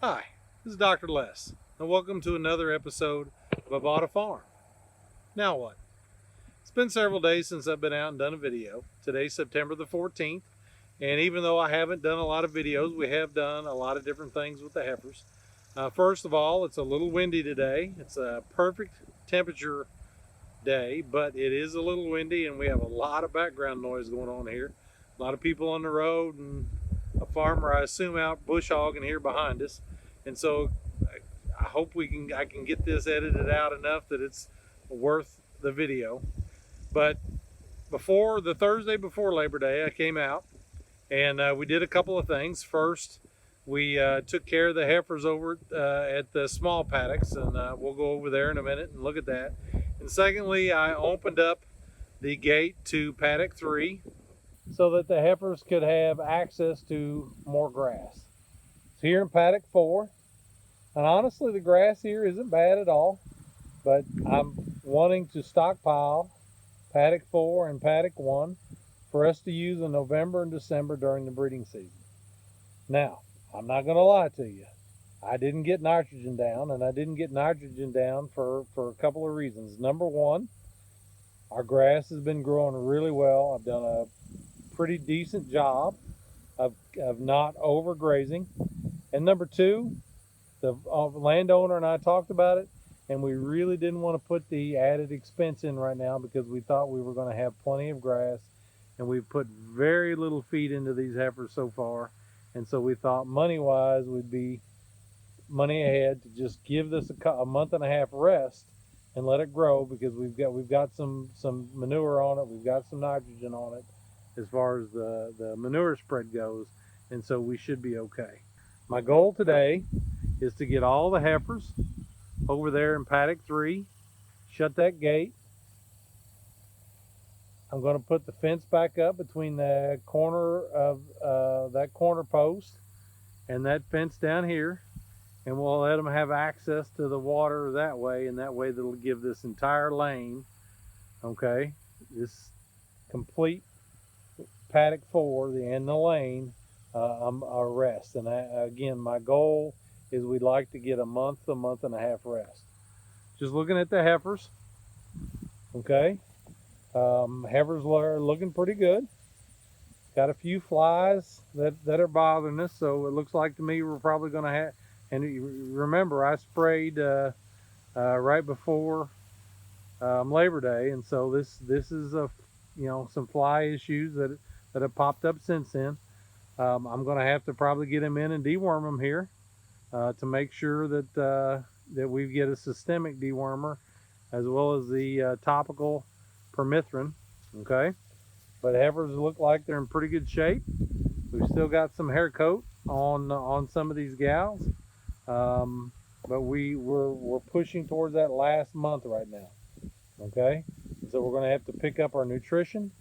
Hi, this is Dr. Les, and welcome to another episode of I Bought a Farm. Now what? It's been several days since I've been out and done a video. Today's September the 14th, and even though I haven't done a lot of videos, we have done a lot of different things with the heifers. First of all, it's a little windy today. It's a perfect temperature day, but it is a little windy, and we have a lot of background noise going on here. A lot of people on the road, and a farmer, I assume, out bush hogging here behind us. And so I hope I can get this edited out enough that it's worth the video. But before the Thursday before Labor Day, I came out and we did a couple of things. First, we took care of the heifers over at the small paddocks, and we'll go over there in a minute and look at that. And secondly, I opened up the gate to paddock 3 so that the heifers could have access to more grass. It's here in paddock 4, and honestly the grass here isn't bad at all, but I'm wanting to stockpile paddock 4 and paddock 1 for us to use in November and December during the breeding season. Now, I'm not going to lie to you. I didn't get nitrogen down, and I didn't get nitrogen down for a couple of reasons. Number one, our grass has been growing really well. I've done a pretty decent job of not overgrazing. And number two, the landowner and I talked about it, and we really didn't want to put the added expense in right now because we thought we were going to have plenty of grass, and we've put very little feed into these heifers so far. And so we thought money-wise we'd be money ahead to just give this a month and a half rest and let it grow, because we've got some manure on it, we've got some nitrogen on it as far as the manure spread goes, and so we should be okay. My goal today is to get all the heifers over there in paddock 3, shut that gate. I'm going to put the fence back up between the corner of that corner post and that fence down here, and we'll let them have access to the water that way, and that way that'll give this entire lane, okay, this complete paddock 4 and the lane a rest. And again, my goal is we'd like to get a month and a half rest. Just looking at the heifers, okay, heifers are looking pretty good. Got a few flies that are bothering us, so it looks like to me we're probably going to have, and remember I sprayed right before Labor Day, and so this is some fly issues that have popped up since then. I'm going to have to probably get them in and deworm them here to make sure that we get a systemic dewormer as well as the topical permethrin. Okay, but heifers look like they're in pretty good shape. We've still got some hair coat on some of these gals, but we're pushing towards that last month right now. Okay, so we're going to have to pick up our nutrition.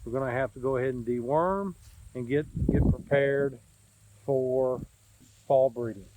We're going to have to go ahead and deworm and get prepared for fall breeding.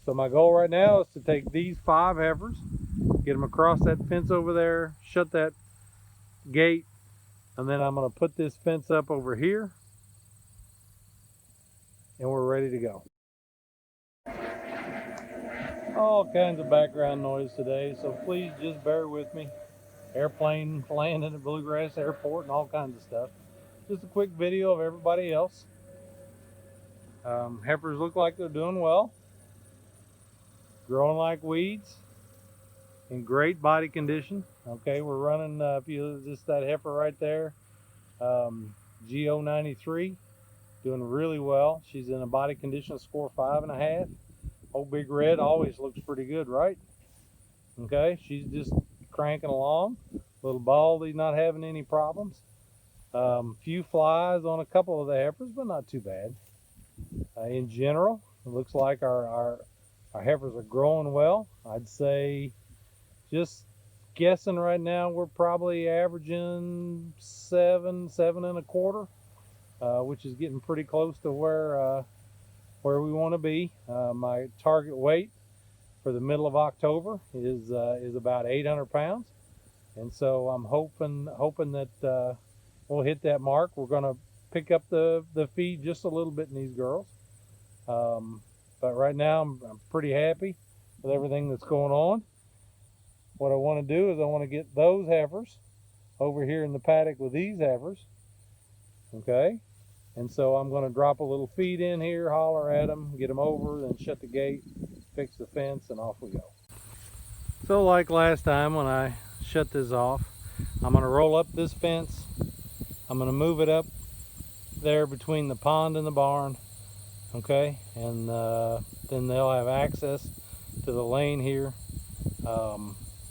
So my goal right now is to take these 5 heifers, get them across that fence over there, shut that gate, and then I'm going to put this fence up over here, and we're ready to go. All kinds of background noise today, so please just bear with me. Airplane landing at Bluegrass Airport and all kinds of stuff. Just a quick video of everybody else. Heifers look like they're doing well, growing like weeds, in great body condition. Okay, we're running, if you just that heifer right there, GO93, doing really well. She's in a body condition score 5.5. Old Big Red always looks pretty good, right? Okay, she's just cranking along. Little Baldy not having any problems. Few flies on a couple of the heifers, but not too bad. In general, it looks like our heifers are growing well. I'd say, just guessing right now, we're probably averaging 7.25, which is getting pretty close to where we want to be. My target weight for the middle of October is about 800 pounds, and so I'm hoping that we'll hit that mark. We're going to pick up the feed just a little bit in these girls. But right now I'm pretty happy with everything that's going on. What I want to do is I want to get those heifers over here in the paddock with these heifers. Okay, and so I'm going to drop a little feed in here, holler at them, get them over, then shut the gate, fix the fence, and off we go. So like last time when I shut this off, I'm going to roll up this fence. I'm going to move it up there between the pond and the barn. Okay, and then they'll have access to the lane here.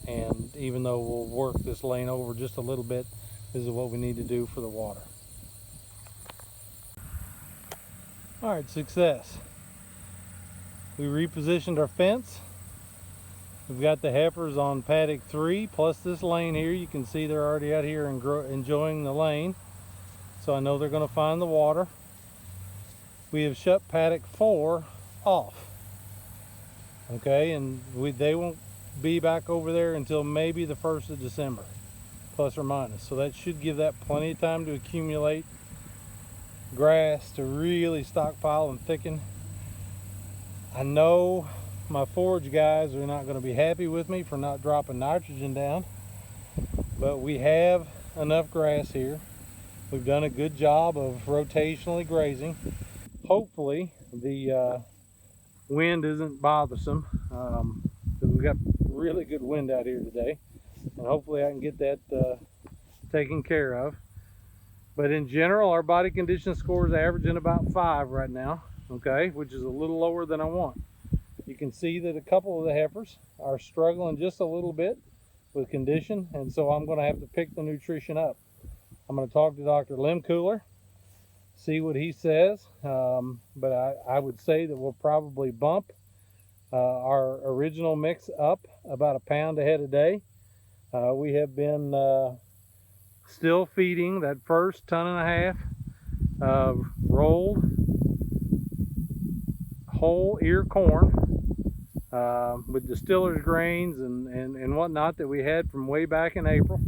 And even though we'll work this lane over just a little bit, this is what we need to do for the water. All right, success. We repositioned our fence. We've got the heifers on paddock 3 plus this lane here. You can see they're already out here and enjoying the lane. So I know they're going to find the water. We have shut paddock 4 off. Okay, and they won't be back over there until maybe the 1st of December, plus or minus. So that should give that plenty of time to accumulate grass to really stockpile and thicken. I know my forage guys are not going to be happy with me for not dropping nitrogen down, but we have enough grass here. We've done a good job of rotationally grazing. Hopefully the wind isn't bothersome, because we've got really good wind out here today, and hopefully I can get that taken care of. But in general, our body condition score is averaging about 5 right now, okay, which is a little lower than I want. You can see that a couple of the heifers are struggling just a little bit with condition, and so I'm going to have to pick the nutrition up. I'm going to talk to Dr. Limcooler, see what he says, but I would say that we'll probably bump our original mix up about a pound a head a day. We have been still feeding that first 1.5 tons of rolled whole ear corn with distiller's grains and whatnot that we had from way back in April.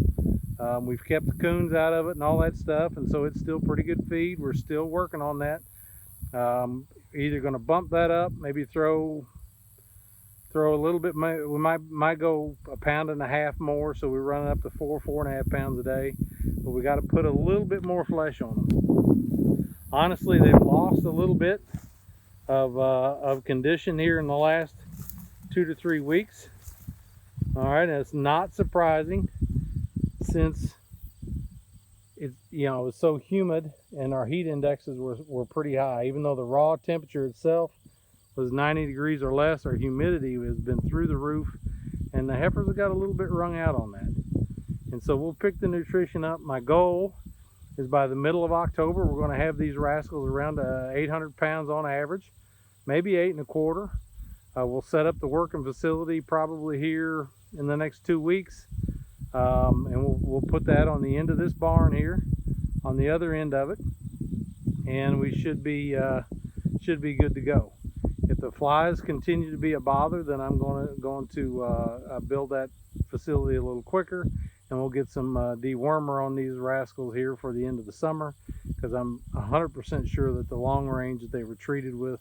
We've kept the coons out of it and all that stuff, and so it's still pretty good feed. We're still working on that. Either going to bump that up, maybe throw a little bit. We might go 1.5 pounds more, so we're running up to 4.5 pounds a day. But we got to put a little bit more flesh on them. Honestly, they've lost a little bit of condition here in the last 2 to 3 weeks. All right, and it's not surprising since it was so humid and our heat indexes were pretty high. Even though the raw temperature itself was 90 degrees or less, our humidity has been through the roof, and the heifers have got a little bit wrung out on that. And so we'll pick the nutrition up. My goal is by the middle of October, we're going to have these rascals around 800 pounds on average, maybe 8.25. We'll set up the working facility probably here in the next 2 weeks, and we'll put that on the end of this barn here, on the other end of it, and we should be good to go. If the flies continue to be a bother, then I'm going to build that facility a little quicker, and we'll get some dewormer on these rascals here for the end of the summer, because I'm 100% sure that the long range that they were treated with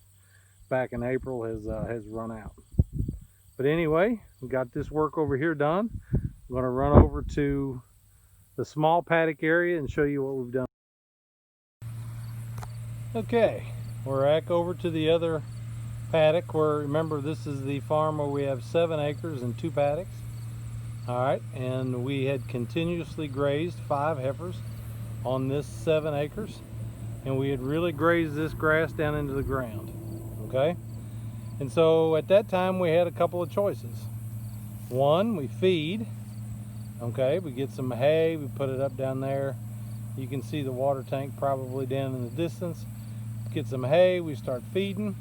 back in April has run out. But anyway, we got this work over here done. I'm going to run over to the small paddock area and show you what we've done. Okay, we're back over to the other paddock where, remember, this is the farm where we have 7 acres and 2 paddocks. All right, and we had continuously grazed 5 heifers on this 7 acres, and we had really grazed this grass down into the ground. Okay, and so at that time we had a couple of choices. One, we feed. Okay, we get some hay, we put it up down there. You can see the water tank probably down in the distance. Get some hay, we start feeding.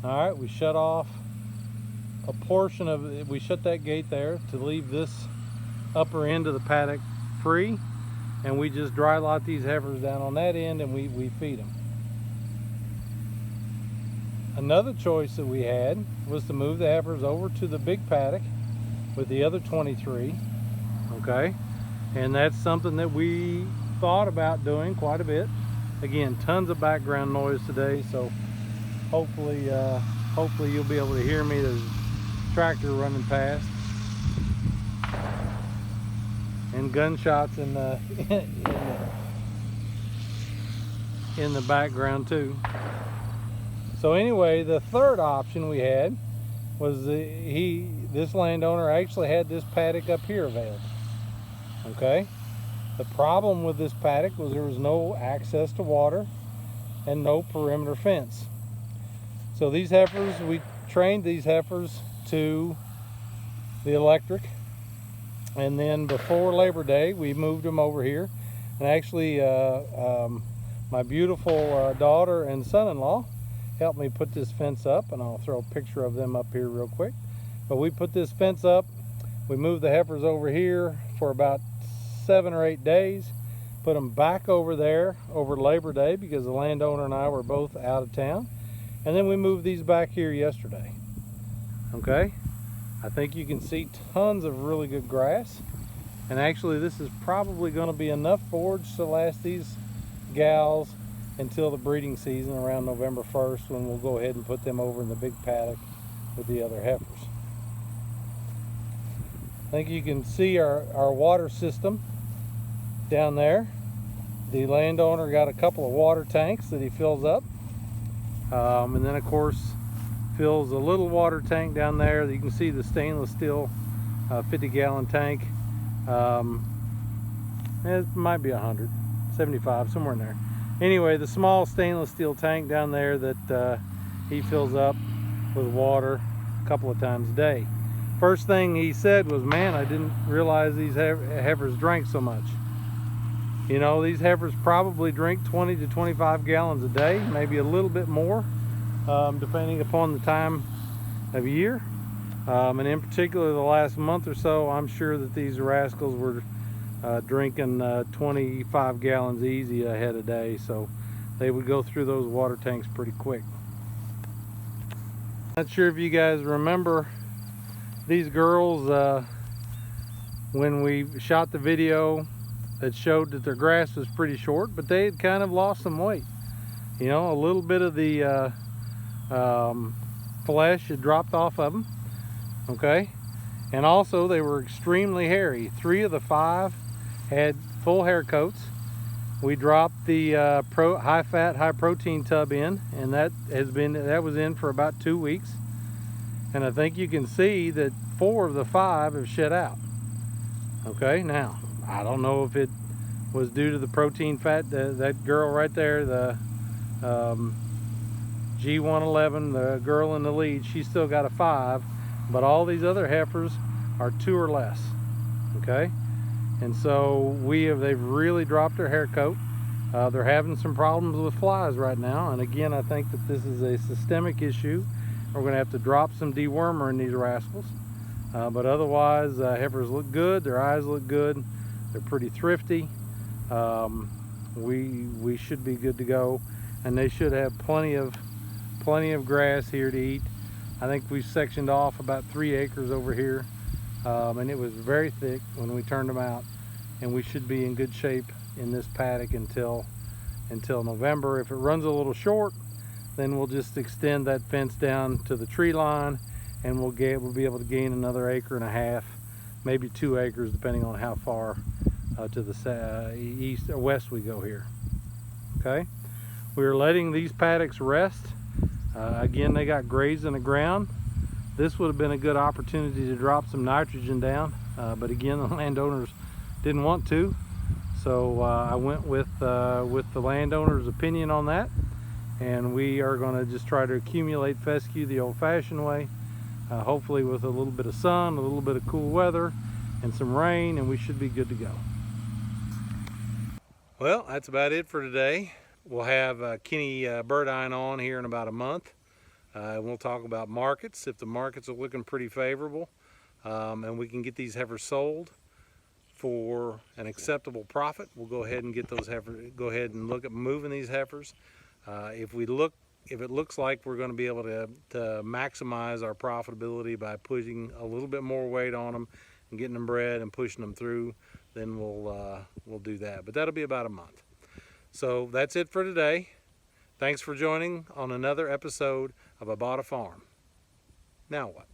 All right, we shut off a portion of it. We shut that gate there to leave this upper end of the paddock free, and we just dry lot these heifers down on that end, and we feed them. Another choice that we had was to move the heifers over to the big paddock with the other 23. Okay, and that's something that we thought about doing quite a bit. Again, tons of background noise today, so hopefully Hopefully you'll be able to hear me. There's a tractor running past. And gunshots in the, in the background too. So anyway, the third option we had was this landowner actually had this paddock up here available. Okay. The problem with this paddock was there was no access to water and no perimeter fence. So these heifers, we trained these heifers to the electric, and then before Labor Day we moved them over here. And actually my beautiful daughter and son-in-law helped me put this fence up, and I'll throw a picture of them up here real quick. But we put this fence up, we moved the heifers over here for about 7 or 8 days, put them back over there over Labor Day because the landowner and I were both out of town, and then we moved these back here yesterday. Okay, I think you can see tons of really good grass, and actually this is probably going to be enough forage to last these gals until the breeding season around November 1st, when we'll go ahead and put them over in the big paddock with the other heifers. I think you can see our water system down there. The landowner got a couple of water tanks that he fills up, and then of course fills a little water tank down there. You can see the stainless steel 50-gallon tank. It might be 175, somewhere in there. Anyway, the small stainless steel tank down there that he fills up with water a couple of times a day. First thing he said was, man, I didn't realize these heifers drank so much. You know, these heifers probably drink 20 to 25 gallons a day, maybe a little bit more, depending upon the time of year. And in particular, the last month or so, I'm sure that these rascals were drinking 25 gallons easy a head a day, so they would go through those water tanks pretty quick. Not sure if you guys remember these girls when we shot the video that showed that their grass was pretty short, but they had kind of lost some weight. You know, a little bit of the flesh had dropped off of them. Okay, and also they were extremely hairy. 3 of the 5 had full hair coats. We dropped the high fat, high protein tub in, and that was in for about 2 weeks. And I think you can see that 4 of the 5 have shed out. Okay, now I don't know if it was due to the protein fat. That girl right there, the G111, the girl in the lead, she still got a 5, but all these other heifers are 2 or less. Okay, and so they've really dropped their hair coat. They're having some problems with flies right now, and again, I think that this is a systemic issue. We're going to have to drop some dewormer in these rascals, but otherwise heifers look good, their eyes look good, they're pretty thrifty. We should be good to go, and they should have plenty of grass here to eat. I think we sectioned off about 3 acres over here, and it was very thick when we turned them out, and we should be in good shape in this paddock until November. If it runs a little short, then we'll just extend that fence down to the tree line, and we'll be able to gain another 1.5 acres, maybe 2 acres, depending on how far to the east or west we go here. Okay, we're letting these paddocks rest. Again, they got graze in the ground. This would have been a good opportunity to drop some nitrogen down, but again, the landowners didn't want to, so I went with the landowner's opinion on that, and we are going to just try to accumulate fescue the old-fashioned way, hopefully with a little bit of sun, a little bit of cool weather, and some rain, and we should be good to go. Well, that's about it for today. We'll have Kenny Birdine on here in about a month. We'll talk about markets, if the markets are looking pretty favorable, and we can get these heifers sold for an acceptable profit. We'll go ahead and get those heifers. Go ahead and look at moving these heifers. If it looks like we're going to be able to maximize our profitability by pushing a little bit more weight on them and getting them bred and pushing them through, then we'll do that. But that'll be about a month. So that's it for today. Thanks for joining on another episode of I Bought a Farm. Now what?